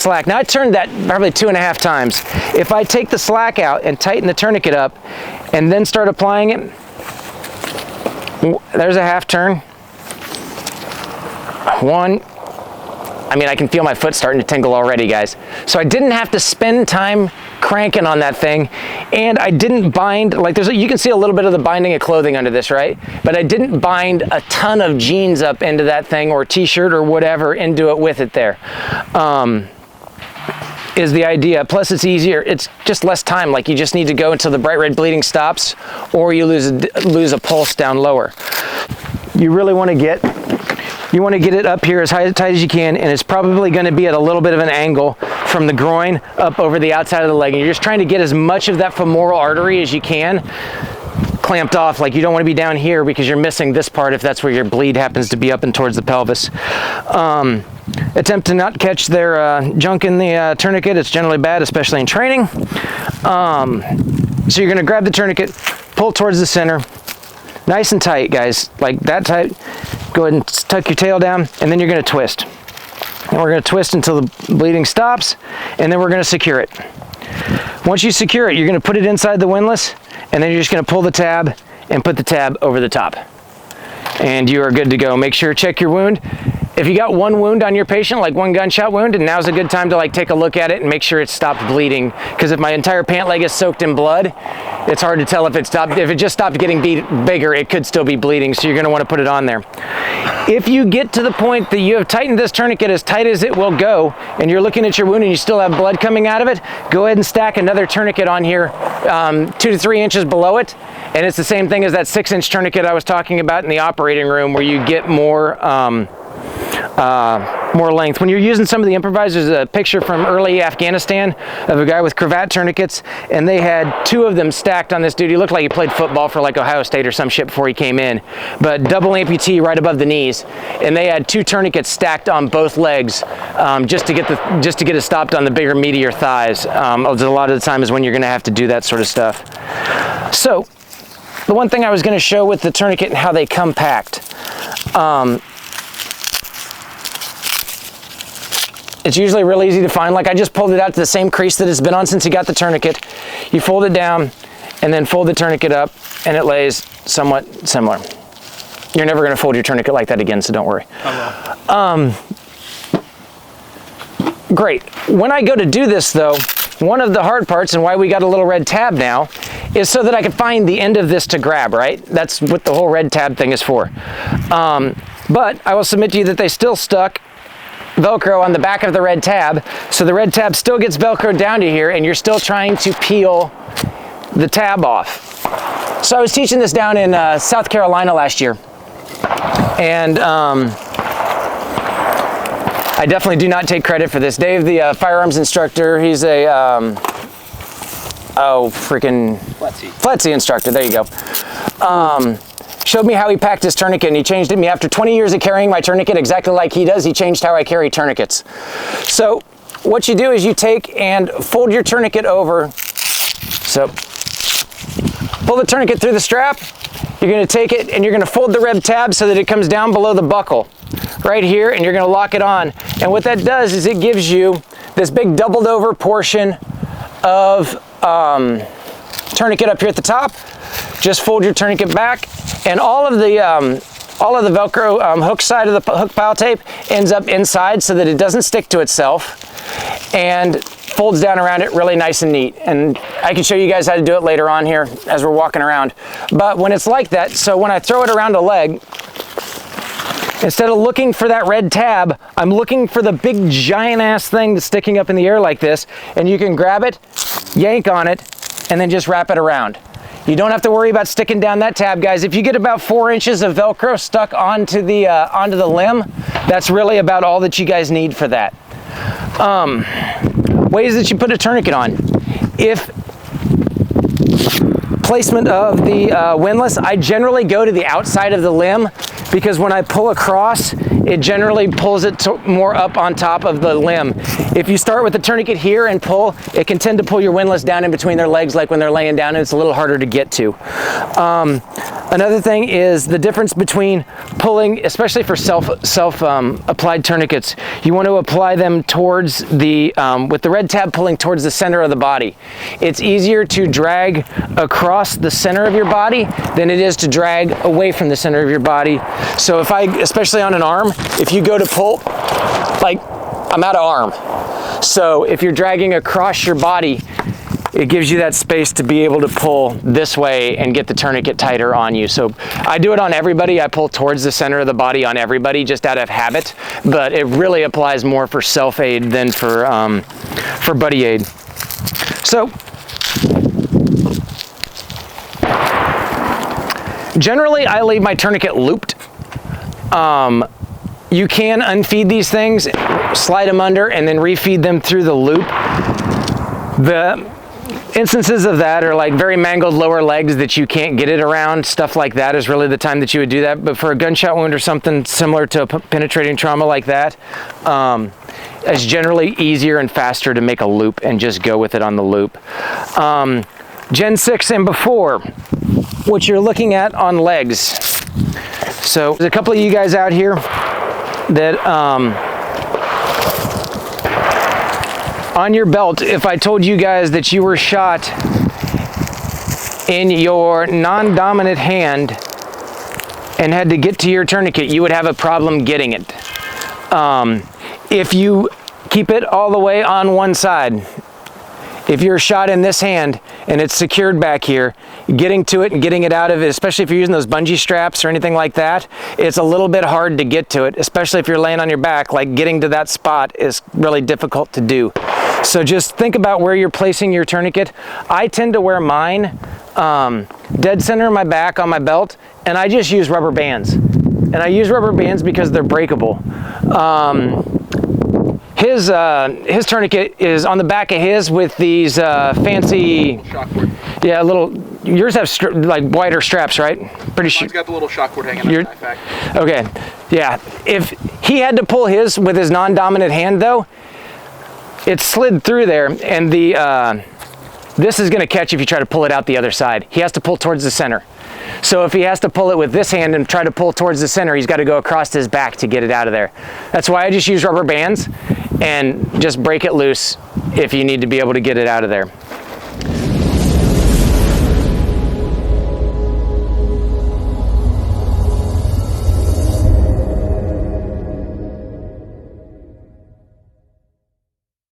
slack. Now I turned that probably 2.5 times. If I take the slack out and tighten the tourniquet up and then start applying it, there's a half turn. One. I mean, I can feel my foot starting to tingle already, guys. So I didn't have to spend time cranking on that thing, and I didn't bind, like you can see a little bit of the binding of clothing under this, right? But I didn't bind a ton of jeans up into that thing, or t-shirt or whatever into it with it there. Is the idea. Plus it's easier, it's just less time. Like you just need to go until the bright red bleeding stops, or you lose a pulse down lower. You really want to get it up here as tight as you can, and it's probably going to be at a little bit of an angle from the groin up over the outside of the leg. And you're just trying to get as much of that femoral artery as you can clamped off. Like you don't want to be down here because you're missing this part if that's where your bleed happens to be, up and towards the pelvis. Attempt to not catch their junk in the tourniquet. It's generally bad, especially in training. So you're going to grab the tourniquet, pull towards the center, nice and tight, guys, like that tight. Go ahead and tuck your tail down, and then you're going to twist. And we're going to twist until the bleeding stops, and then we're going to secure it. Once you secure it, you're going to put it inside the windlass, and then you're just going to pull the tab and put the tab over the top. And you are good to go. Make sure, check your wound. If you got one wound on your patient, like one gunshot wound, and now's a good time to like take a look at it and make sure it stopped bleeding. Because if my entire pant leg is soaked in blood, it's hard to tell if it stopped. If it just stopped getting bigger, it could still be bleeding. So you're going to want to put it on there. If you get to the point that you have tightened this tourniquet as tight as it will go, and you're looking at your wound and you still have blood coming out of it, go ahead and stack another tourniquet on here, 2 to 3 inches below it. And it's the same thing as that 6-inch tourniquet I was talking about in the operating room, where you get more length. When you're using some of the improvisers, a picture from early Afghanistan of a guy with cravat tourniquets, and they had 2 of them stacked on this dude. He looked like he played football for like Ohio State or some shit before he came in, but double amputee right above the knees, and they had 2 tourniquets stacked on both legs, just to get it stopped on the bigger, meatier thighs. A lot of the time is when you're going to have to do that sort of stuff. So the one thing I was going to show with the tourniquet and how they come packed. It's usually real easy to find. Like I just pulled it out to the same crease that it's been on since you got the tourniquet. You fold it down and then fold the tourniquet up, and it lays somewhat similar. You're never going to fold your tourniquet like that again, so don't worry. Great. When I go to do this though, one of the hard parts, and why we got a little red tab now, is so that I can find the end of this to grab, right? That's what the whole red tab thing is for. But I will submit to you that they still stuck Velcro on the back of the red tab, so the red tab still gets Velcroed down to here, and you're still trying to peel the tab off. So I was teaching this down in South Carolina last year, and I definitely do not take credit for this. Dave, the firearms instructor, he's a FLETC instructor, there you go. Showed me how he packed his tourniquet, and he changed it. After 20 years of carrying my tourniquet exactly like he does, he changed how I carry tourniquets. So what you do is you take and fold your tourniquet over. So pull the tourniquet through the strap. You're going to take it and you're going to fold the red tab so that it comes down below the buckle right here, and you're going to lock it on. And what that does is it gives you this big doubled over portion of tourniquet up here at the top. Just fold your tourniquet back, and all of the Velcro hook side of the hook pile tape ends up inside so that it doesn't stick to itself, and folds down around it really nice and neat. And I can show you guys how to do it later on here as we're walking around. But when it's like that, so when I throw it around a leg, instead of looking for that red tab, I'm looking for the big giant ass thing that's sticking up in the air like this, and you can grab it, yank on it, and then just wrap it around. You don't have to worry about sticking down that tab, guys. If you get about 4 inches of Velcro stuck onto the limb, that's really about all that you guys need for that. Ways that you put a tourniquet on. If placement of the windlass, I generally go to the outside of the limb because when I pull across, it generally pulls it more up on top of the limb. If you start with the tourniquet here and pull, it can tend to pull your windlass down in between their legs, like when they're laying down, and it's a little harder to get to. Another thing is the difference between pulling, especially for self-applied tourniquets. You want to apply them towards the, with the red tab pulling towards the center of the body. It's easier to drag across the center of your body than it is to drag away from the center of your body. So if especially on an arm, if you go to pull, like I'm out of arm. So if you're dragging across your body, it gives you that space to be able to pull this way and get the tourniquet tighter on you. So I do it on everybody. I pull towards the center of the body on everybody just out of habit, but it really applies more for self-aid than for buddy aid. So generally I leave my tourniquet looped. You can unfeed these things, slide them under, and then refeed them through the loop. The instances of that are like very mangled lower legs that you can't get it around. Stuff like that is really the time that you would do that. But for a gunshot wound or something similar to a penetrating trauma like that, it's generally easier and faster to make a loop and just go with it on the loop. Gen 6 and before, what you're looking at on legs. So there's a couple of you guys out here that on your belt, if I told you guys that you were shot in your non-dominant hand and had to get to your tourniquet, you would have a problem getting it. If you keep it all the way on one side, if you're shot in this hand and it's secured back here, getting to it and getting it out of it, especially if you're using those bungee straps or anything like that, it's a little bit hard to get to it, especially if you're laying on your back. Like getting to that spot is really difficult to do. So just think about where you're placing your tourniquet. I tend to wear mine dead center in my back on my belt, and I just use rubber bands. And I use rubber bands because they're breakable. His tourniquet is on the back of his with these fancy shockboard. Yeah, yours have like wider straps, right? Pretty sure. Mine's got the little shockboard hanging on the back. Okay, yeah. If he had to pull his with his non-dominant hand though, it slid through there, and this is gonna catch if you try to pull it out the other side. He has to pull towards the center. So if he has to pull it with this hand and try to pull towards the center, he's got to go across his back to get it out of there. That's why I just use rubber bands and just break it loose if you need to be able to get it out of there.